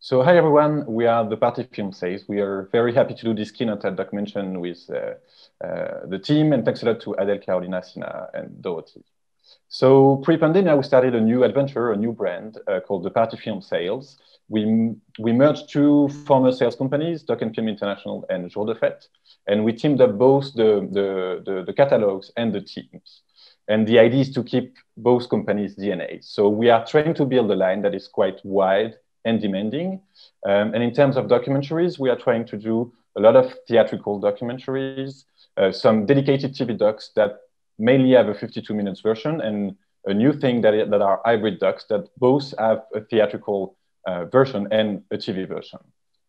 So hi everyone, we are the Party Film Sales. We are very happy to do this keynote at DOK München with the team, and thanks a lot to Adele, Carolina, Sina, and Dorothy. So pre-pandemic, we started a new adventure, a new brand called the Party Film Sales. We merged two former sales companies, DOK.Film International and DOK.fest, and we teamed up both the catalogs and the teams. And the idea is to keep both companies' DNA. So we are trying to build a line that is quite wide and demanding. And in terms of documentaries, we are trying to do a lot of theatrical documentaries, some dedicated TV docs that mainly have a 52 minutes version, and a new thing that are hybrid docs that both have a theatrical version and a TV version.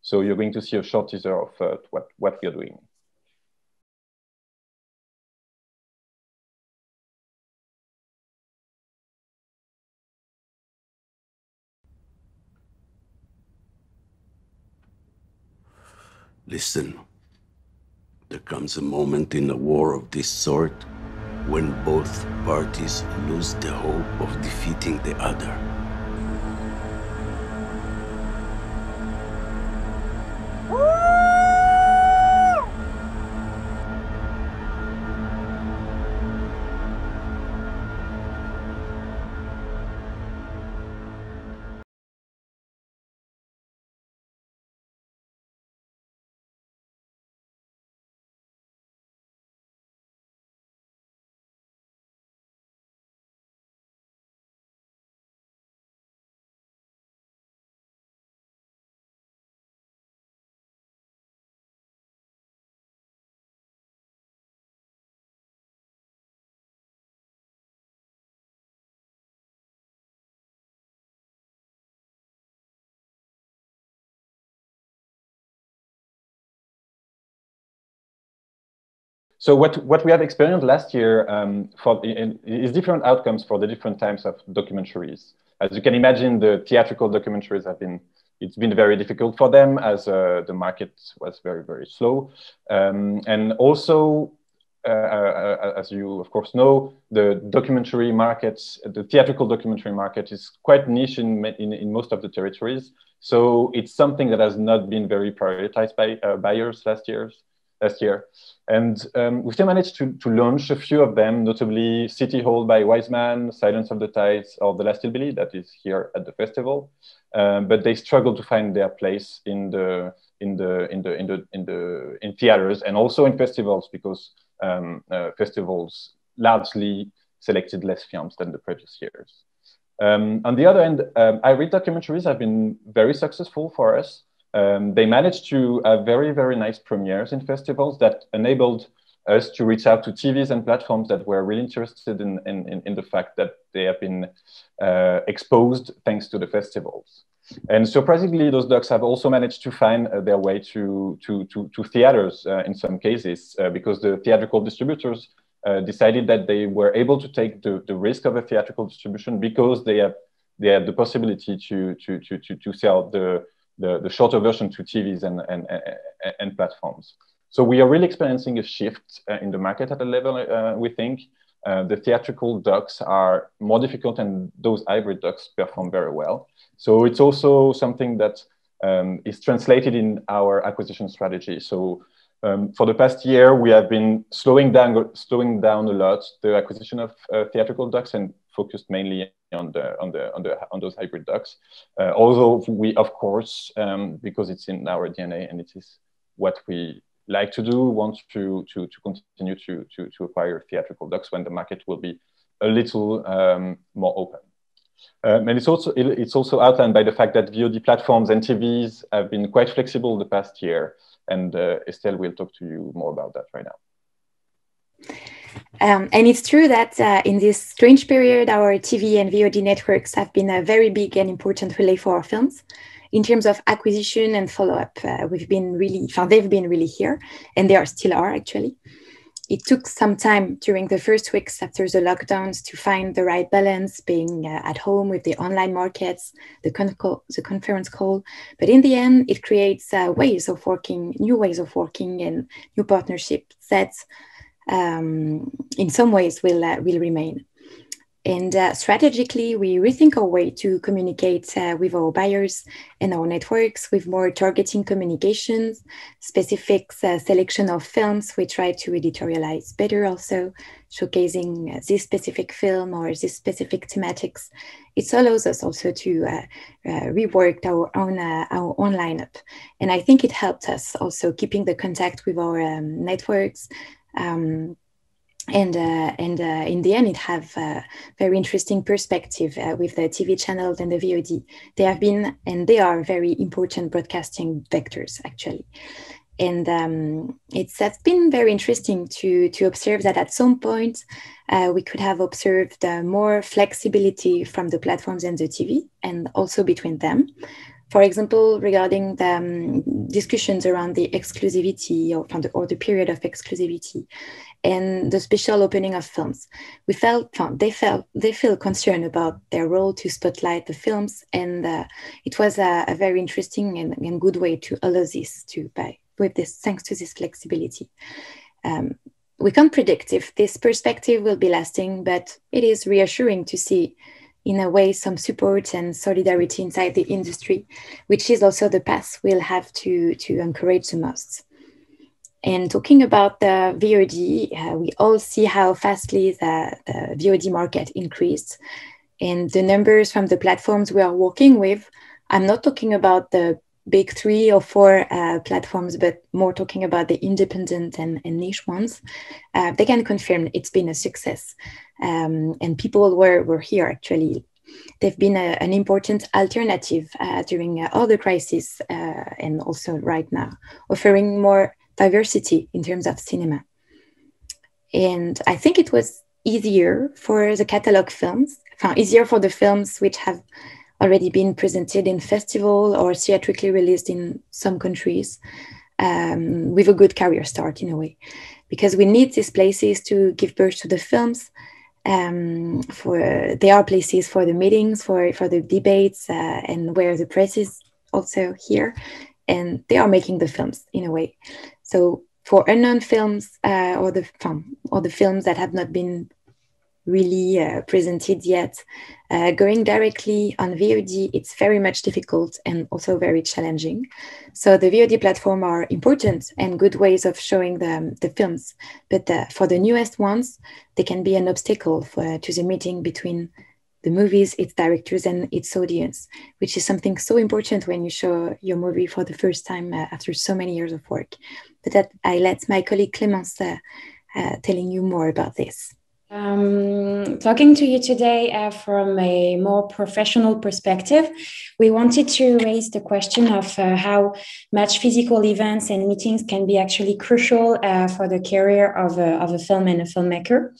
So you're going to see a short teaser of what we are doing. Listen, there comes a moment in a war of this sort when both parties lose the hope of defeating the other. So what we have experienced last year is different outcomes for the different types of documentaries. As you can imagine, the theatrical documentaries it's been very difficult for them as the market was very, very slow. And also, as you of course know, the documentary markets, the theatrical documentary market is quite niche in most of the territories. So it's something that has not been very prioritized by buyers last year. And we still managed to launch a few of them, notably City Hall by Wiseman, Silence of the Tides, or The Last Hillbilly, that is here at the festival. But they struggle to find their place in theaters and also in festivals, because festivals largely selected less films than the previous years. On the other hand, hybrid documentaries have been very successful for us. They managed to have very, very nice premieres in festivals that enabled us to reach out to TVs and platforms that were really interested in the fact that they have been exposed thanks to the festivals. And surprisingly, those docs have also managed to find their way to theaters in some cases, because the theatrical distributors decided that they were able to take the risk of a theatrical distribution because they have the possibility to sell the shorter version to TVs and platforms. So we are really experiencing a shift in the market at a level, we think. The theatrical docs are more difficult, and those hybrid docs perform very well. So it's also something that is translated in our acquisition strategy. So for the past year, we have been slowing down a lot the acquisition of theatrical docs and focused mainly on those hybrid docs. Although we, of course, because it's in our DNA and it is what we like to do, want to continue to acquire theatrical docs when the market will be a little more open. And it's also outlined by the fact that VOD platforms and TVs have been quite flexible the past year. And Estelle will talk to you more about that right now. And it's true that in this strange period, our TV and VOD networks have been a very big and important relay for our films. In terms of acquisition and follow-up, they've been really here, and they still are actually. It took some time during the first weeks after the lockdowns to find the right balance, being at home with the online markets, the conference call. But in the end, it creates new ways of working, and new partnership sets in some ways will remain. And strategically, we rethink our way to communicate with our buyers and our networks with more targeting communications, specific selection of films. We try to editorialize better also, showcasing this specific film or this specific thematics. It allows us also to rework our own lineup. And I think it helped us also keeping the contact with our networks. And in the end, it have a very interesting perspective with the TV channels and the VOD. They have been, and they are very important broadcasting vectors, actually. And it's been very interesting to observe that at some point, we could have observed more flexibility from the platforms and the TV, and also between them. For example, regarding the discussions around the exclusivity or the period of exclusivity and the special opening of films, they feel concerned about their role to spotlight the films, and it was a very interesting and good way to allow this thanks to this flexibility. We can't predict if this perspective will be lasting, but it is reassuring to see, in a way, some support and solidarity inside the industry, which is also the path we'll have to encourage the most. And talking about the VOD, we all see how fastly the VOD market increased. And the numbers from the platforms we are working with, I'm not talking about the big 3 or 4 platforms, but more talking about the independent and niche ones. They can confirm it's been a success. And people were here, actually. They've been an important alternative during all the crises and also right now, offering more diversity in terms of cinema. And I think it was easier for the catalog films, easier for the films which have already been presented in festival or theatrically released in some countries with a good career start in a way, because we need these places to give birth to the films. They are places for the meetings, for the debates, and where the press is also here, and they are making the films in a way. So for unknown films or the films that have not been really presented yet, going directly on VOD, it's very much difficult and also very challenging. So the VOD platform are important and good ways of showing the films, but for the newest ones, they can be an obstacle to the meeting between the movies, its directors, and its audience, which is something so important when you show your movie for the first time after so many years of work. But that I let my colleague Clémence telling you more about this. Talking to you today from a more professional perspective, we wanted to raise the question of how much physical events and meetings can be actually crucial for the career of a film and a filmmaker.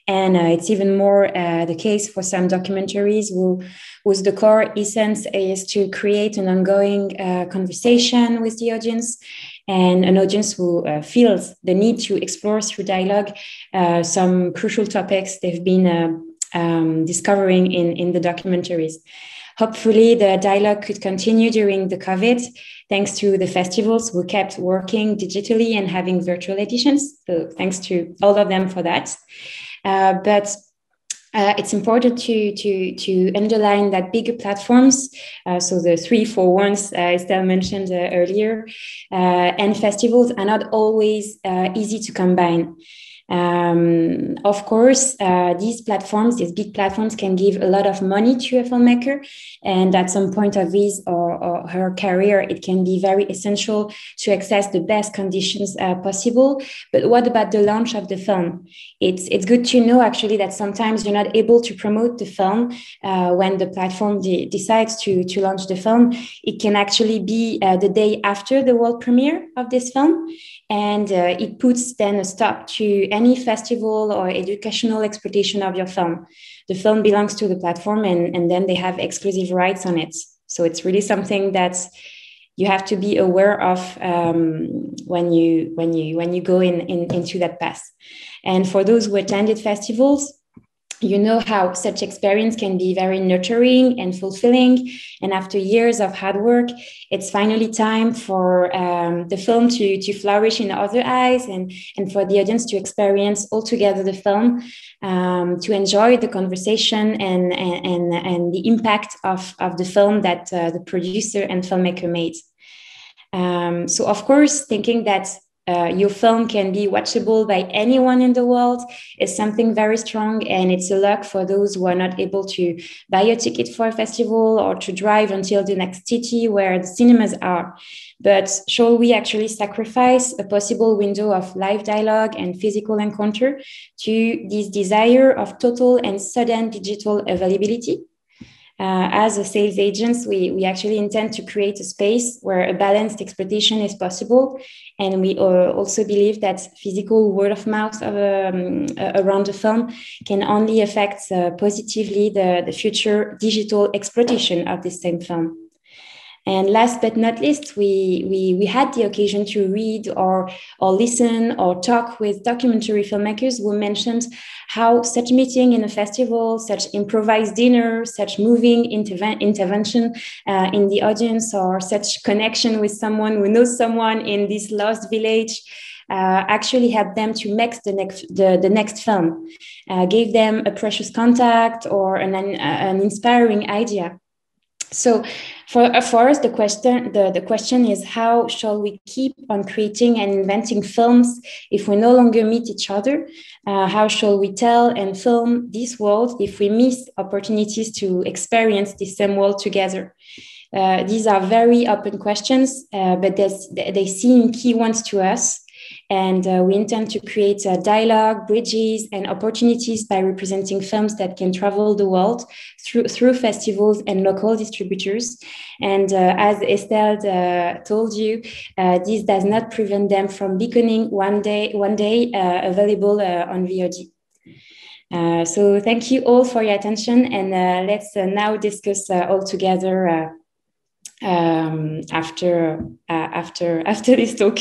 And it's even more the case for some documentaries whose the core essence is to create an ongoing conversation with the audience, and an audience who feels the need to explore through dialogue some crucial topics they've been discovering in the documentaries. Hopefully, the dialogue could continue during the COVID, thanks to the festivals who kept working digitally and having virtual editions. So thanks to all of them for that. But it's important to underline that bigger platforms, so the 3-4 ones Estelle mentioned earlier, and festivals are not always easy to combine. Of course, these big platforms can give a lot of money to a filmmaker, and at some point of his or her career, it can be very essential to access the best conditions possible. But what about the launch of the film? It's good to know actually that sometimes you're not able to promote the film when the platform decides to launch the film. It can actually be the day after the world premiere of this film. And it puts then a stop to any festival or educational exploitation of your film. The film belongs to the platform, and then they have exclusive rights on it. So it's really something that you have to be aware of when you go into that path. And for those who attended festivals, you know how such experience can be very nurturing and fulfilling. And after years of hard work, it's finally time for the film to flourish in other eyes, and for the audience to experience altogether the film, to enjoy the conversation and the impact of the film that the producer and filmmaker made. So of course, thinking that your film can be watchable by anyone in the world is something very strong, and it's a luck for those who are not able to buy a ticket for a festival or to drive until the next city where the cinemas are. But shall we actually sacrifice a possible window of live dialogue and physical encounter to this desire of total and sudden digital availability? As a sales agents, we actually intend to create a space where a balanced exploitation is possible. And we also believe that physical word of mouth around the film can only affect positively the future digital exploitation of the same film. And last but not least, we had the occasion to read or listen or talk with documentary filmmakers who mentioned how such meeting in a festival, such improvised dinner, such moving intervention in the audience, or such connection with someone who knows someone in this lost village actually helped them to make the next film, gave them a precious contact or an inspiring idea. So for us, the question is, how shall we keep on creating and inventing films if we no longer meet each other? How shall we tell and film this world if we miss opportunities to experience the same world together? These are very open questions, but they seem key ones to us. And we intend to create dialogue, bridges, and opportunities by representing films that can travel the world through festivals and local distributors. And as Estelle told you, this does not prevent them from becoming one day available on VOD. So thank you all for your attention, and let's now discuss all together after this talk.